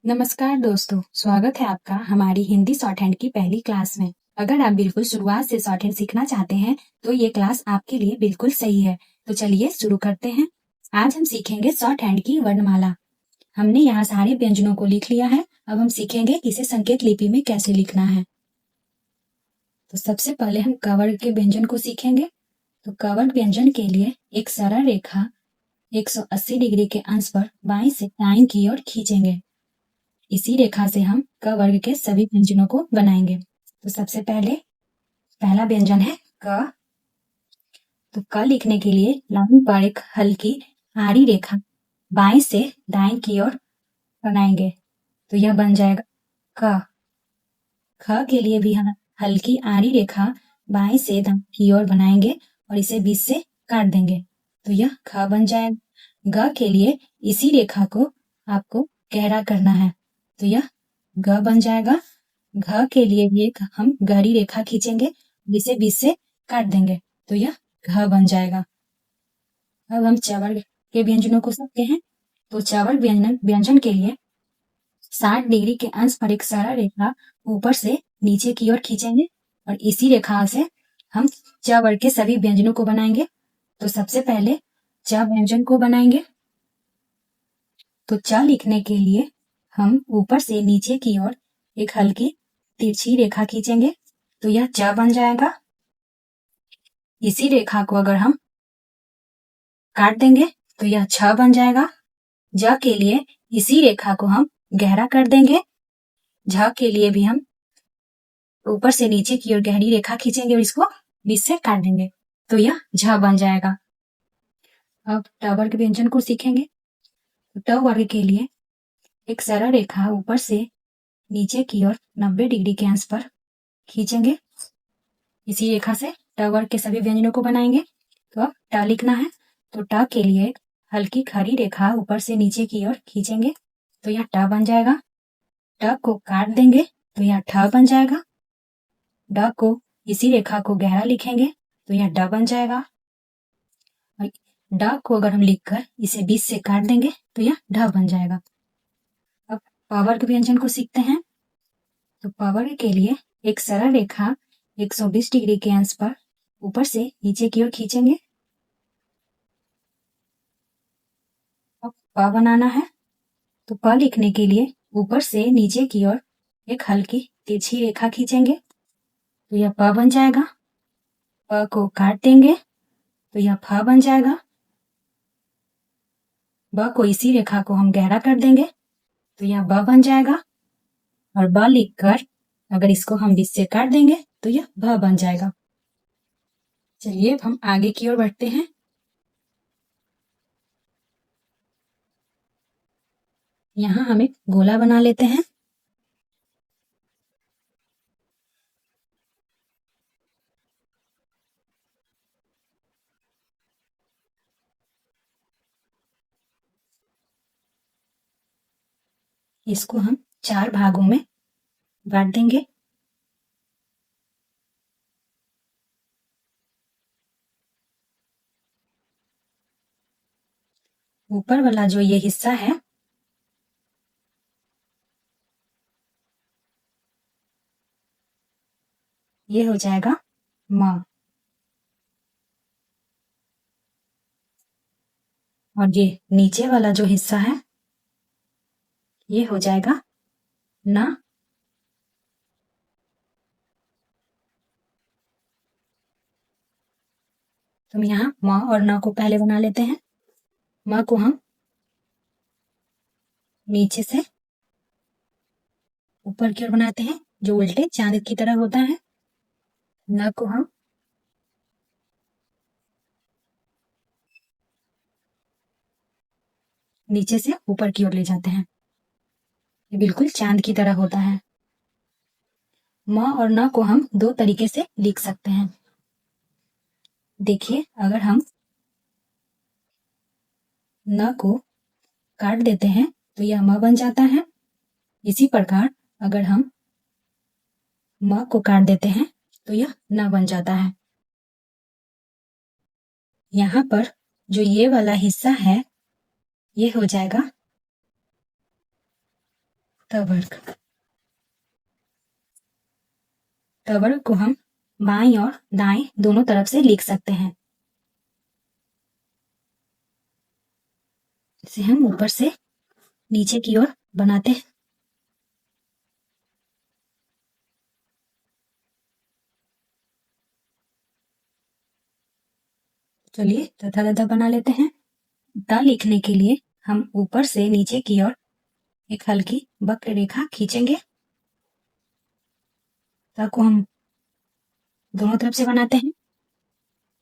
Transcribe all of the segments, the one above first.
नमस्कार दोस्तों, स्वागत है आपका हमारी हिंदी शॉर्ट हैंड की पहली क्लास में। अगर आप बिल्कुल शुरुआत से शॉर्ट हैंड सीखना चाहते हैं तो ये क्लास आपके लिए बिल्कुल सही है। तो चलिए शुरू करते हैं। आज हम सीखेंगे शॉर्ट हैंड की वर्णमाला। हमने यहाँ सारे व्यंजनों को लिख लिया है। अब हम सीखेंगे कि इसे संकेत लिपि में कैसे लिखना है। तो सबसे पहले हम क वर्ग के व्यंजन को सीखेंगे। तो क वर्ग व्यंजन के लिए एक सरल रेखा 180 डिग्री के अंश पर बाईं से दाईं की ओर खींचेंगे। इसी रेखा से हम क वर्ग के सभी व्यंजनों को बनाएंगे। तो सबसे पहले पहला व्यंजन है क। तो क लिखने के लिए लाइन पर एक हल्की आड़ी रेखा बाएं से दाएं की ओर बनाएंगे। तो यह बन जाएगा क। ख के लिए भी हम हल्की आड़ी रेखा बाएं से दाएं की ओर बनाएंगे और इसे बीच से काट देंगे। तो यह ख बन जाएगा। ग के लिए इसी रेखा को आपको गहरा करना है। तो यह ग बन जाएगा। घ के लिए भी एक हम गहरी रेखा खींचेंगे, जिसे बीच से काट देंगे। तो यह घ बन जाएगा। अब हम च वर्ग के व्यंजनों को सकते हैं। तो च वर्ग व्यंजन के लिए 60 डिग्री के अंश पर एक सरल रेखा ऊपर से नीचे की ओर खींचेंगे और इसी रेखा से हम च वर्ग के सभी व्यंजनों को बनाएंगे। तो सबसे पहले च व्यंजन को बनाएंगे। तो च लिखने के लिए हम ऊपर से नीचे की ओर एक हल्की तिरछी रेखा खींचेंगे। तो यह च बन जाएगा। इसी रेखा को अगर हम काट देंगे तो यह छ बन जाएगा। ज के लिए इसी रेखा को हम गहरा कर देंगे। झ के लिए भी हम ऊपर से नीचे की ओर गहरी रेखा खींचेंगे और इसको बीच से काट देंगे। तो यह झ बन जाएगा। अब ट वर्ग व्यंजन को सीखेंगे। ट वर्ग के लिए एक सरल रेखा ऊपर से नीचे की ओर 90 डिग्री के अंश पर खींचेंगे। इसी रेखा से ट वर्ग के सभी व्यंजनों को बनाएंगे। तो अब ट लिखना है। तो ट के लिए एक हल्की खड़ी रेखा ऊपर से नीचे की ओर खींचेंगे। तो यह ट बन जाएगा। ट को काट देंगे तो यह ठ बन जाएगा। ड को इसी रेखा को गहरा लिखेंगे तो यह ड बन जाएगा। ड को अगर हम लिखकर इसे बीच से काट देंगे तो यह ढ बन जाएगा। अब प वर्ग व्यंजन को सीखते हैं। तो प वर्ग के लिए एक सरल रेखा 120 डिग्री के अंश पर ऊपर से नीचे की ओर खींचेंगे। अब प बनाना है। तो प लिखने के लिए ऊपर से नीचे की ओर एक हल्की तिरछी रेखा खींचेंगे। तो यह प बन जाएगा। प को काट देंगे तो यह फ बन जाएगा। ब को इसी रेखा को हम गहरा कर देंगे तो यह ब बन जाएगा। और ब लिखकर अगर इसको हम बीच से काट देंगे तो यह भ बन जाएगा। चलिए अब हम आगे की ओर बढ़ते हैं। यहाँ हम एक गोला बना लेते हैं। इसको हम 4 भागों में बांट देंगे। ऊपर वाला जो ये हिस्सा है ये हो जाएगा म। और ये नीचे वाला जो हिस्सा है ये हो जाएगा न। तो हम यहाँ म और न को पहले बना लेते हैं। म को हम नीचे से ऊपर की ओर बनाते हैं, जो उल्टे चांद की तरह होता है। न को हम नीचे से ऊपर की ओर ले जाते हैं। ये बिल्कुल चांद की तरह होता है। म और न को हम 2 तरीके से लिख सकते हैं। देखिए, अगर हम न को काट देते हैं तो यह म बन जाता है। इसी प्रकार अगर हम म को काट देते हैं तो यह न बन जाता है। यहाँ पर जो ये वाला हिस्सा है ये हो जाएगा त वर्ग। त वर्ग को हम बाईं और दाएं दोनों तरफ से लिख सकते हैं। इसे हम ऊपर से नीचे की ओर बनाते हैं। चलिए तथा तथा बना लेते हैं। त लिखने के लिए हम ऊपर से नीचे की ओर एक हल्की वक्र रेखा खींचेंगे। त को हम दोनों तरफ से बनाते हैं,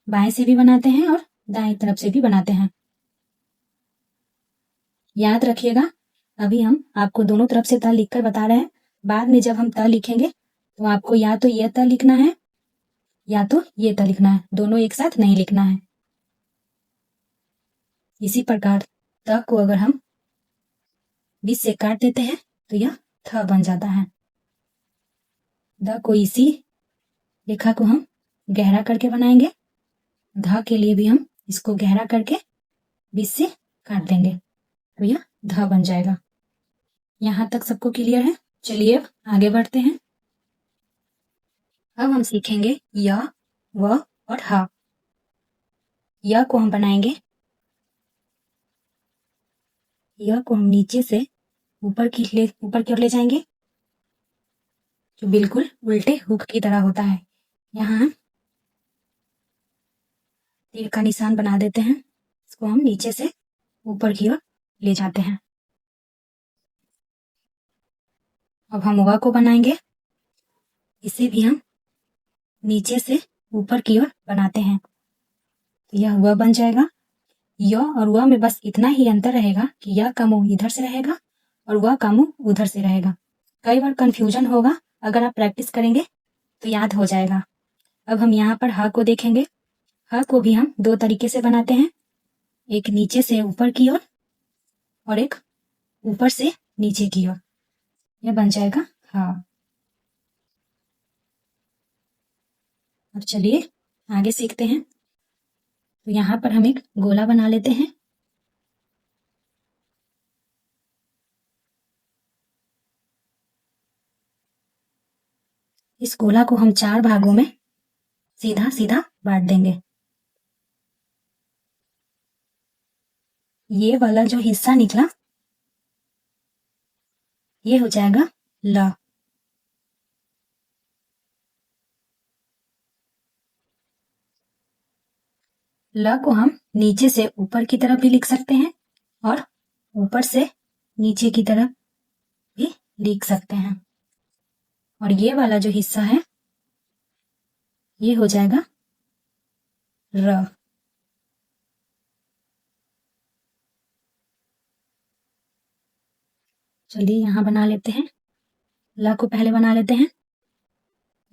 बाएं से भी बनाते हैं और दाएं तरफ से भी बनाते हैं। याद रखिएगा, अभी हम आपको दोनों तरफ से त लिखकर बता रहे हैं। बाद में जब हम त लिखेंगे तो आपको या तो ये त लिखना है या तो ये त लिखना है, दोनों एक साथ नहीं लिखना है। इसी प्रकार त को अगर हम बीच से काट देते हैं तो यह थ बन जाता है। द को इसी रेखा को हम गहरा करके बनाएंगे। ध के लिए भी हम इसको गहरा करके बीच से काट देंगे तो यह ध बन जाएगा। यहाँ तक सबको क्लियर है? चलिए अब आगे बढ़ते हैं। अब हम सीखेंगे य, व और ह। य को हम बनाएंगे, य को हम नीचे से ऊपर की ओर ले जाएंगे, जो बिल्कुल उल्टे हुक की तरह होता है। यहाँ हम तीर का निशान बना देते हैं, इसको हम नीचे से ऊपर की ओर ले जाते हैं। अब हम व को बनाएंगे, इसे भी हम नीचे से ऊपर की ओर बनाते हैं, तो यह व बन जाएगा। य और व में बस इतना ही अंतर रहेगा कि य का मुंह इधर से रहेगा और व का मुंह उधर से रहेगा। कई बार कंफ्यूजन होगा, अगर आप प्रैक्टिस करेंगे तो याद हो जाएगा। अब हम यहाँ पर ह को देखेंगे। ह को भी हम दो तरीके से बनाते हैं, एक नीचे से ऊपर की ओर और एक ऊपर से नीचे की ओर। यह बन जाएगा ह। अब चलिए आगे सीखते हैं। तो यहाँ पर हम एक गोला बना लेते हैं। इस गोला को हम 4 भागों में सीधा सीधा बांट देंगे। ये वाला जो हिस्सा निकला ये हो जाएगा ल। ल को हम नीचे से ऊपर की तरफ भी लिख सकते हैं और ऊपर से नीचे की तरफ भी लिख सकते हैं। और ये वाला जो हिस्सा है ये हो जाएगा र। चलिए यहाँ बना लेते हैं। ल को पहले बना लेते हैं।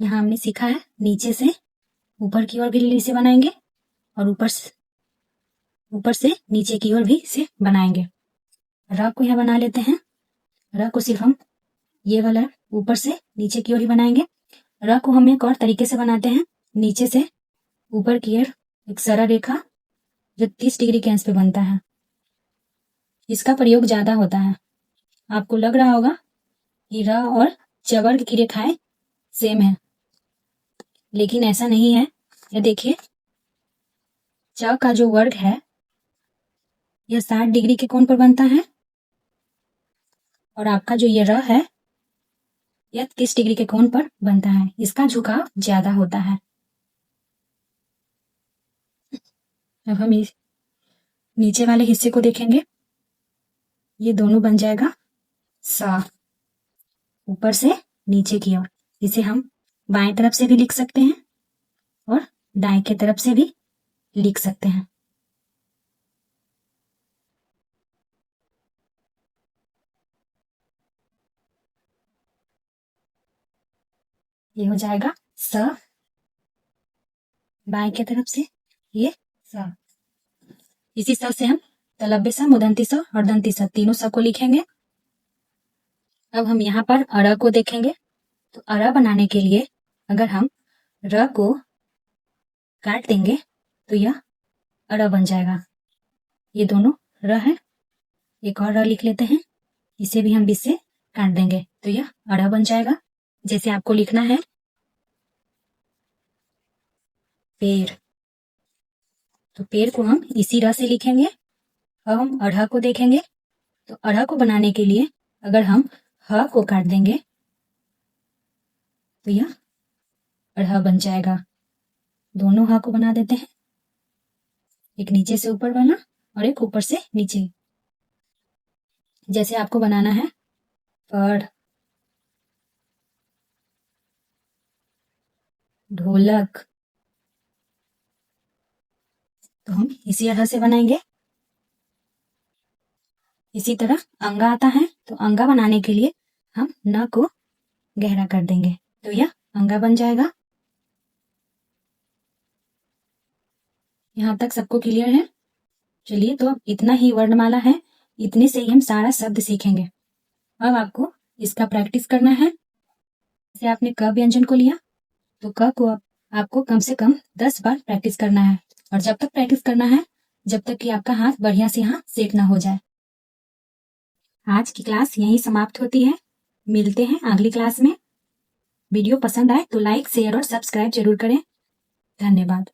यहाँ हमने सीखा है नीचे से ऊपर की ओर भी इसे बनाएंगे और ऊपर से नीचे की ओर भी इसे बनाएंगे। र को यहाँ बना लेते हैं। र को सिर्फ हम ये वाला ऊपर से नीचे की ओर ही बनाएंगे। र को हम एक और तरीके से बनाते हैं, नीचे से ऊपर की ओर एक सरल रेखा जो 30 डिग्री के अंश पे बनता है। इसका प्रयोग ज्यादा होता है। आपको लग रहा होगा कि र और च वर्ग की रेखाएं सेम है, लेकिन ऐसा नहीं है। ये देखिए, च का जो वर्ग है यह 60 डिग्री के कोण पर बनता है और आपका जो ये र है यह 30 डिग्री के कोण पर बनता है। इसका झुकाव ज्यादा होता है। अब हम इस नीचे वाले हिस्से को देखेंगे, ये दोनों बन जाएगा सा, ऊपर से नीचे की ओर। इसे हम बाएं तरफ से भी लिख सकते हैं और दाएं की तरफ से भी लिख सकते हैं। ये हो जाएगा स, बाएं की तरफ से ये स। इसी स से हम तलव्य स, मूर्धन्य स और दंती स तीनों स को लिखेंगे। अब हम यहाँ पर अर को देखेंगे। तो अर बनाने के लिए अगर हम र को काट देंगे तो यह अर बन जाएगा। ये दोनों र है। एक और र लिख लेते हैं, इसे भी हम बीच से काट देंगे तो यह अड़ा बन जाएगा। जैसे आपको लिखना है पेड़, तो पेड़ को हम इसी र से लिखेंगे। अब हम अढ़ा को देखेंगे, तो अढ़ा को बनाने के लिए अगर हम ह को काट देंगे तो यह अढ़ा बन जाएगा। दोनों ह को बना देते हैं, एक नीचे से ऊपर वाला और एक ऊपर से नीचे। जैसे आपको बनाना है पढ़, ढोलक, तो हम इसी तरह से बनाएंगे। इसी तरह अंगा आता है, तो अंगा बनाने के लिए हम न को गहरा कर देंगे तो यह अंगा बन जाएगा। यहाँ तक सबको क्लियर है? चलिए, तो अब इतना ही वर्णमाला है, इतने से ही हम सारा शब्द सीखेंगे। अब आपको इसका प्रैक्टिस करना है। जैसे आपने क व्यंजन को लिया, तो क को आपको कम से कम 10 बार प्रैक्टिस करना है, और जब तक प्रैक्टिस करना है जब तक कि आपका हाथ बढ़िया से यहाँ सेट ना हो जाए। आज की क्लास यहीं समाप्त होती है। मिलते हैं अगली क्लास में। वीडियो पसंद आए तो लाइक, शेयर और सब्सक्राइब जरूर करें। धन्यवाद।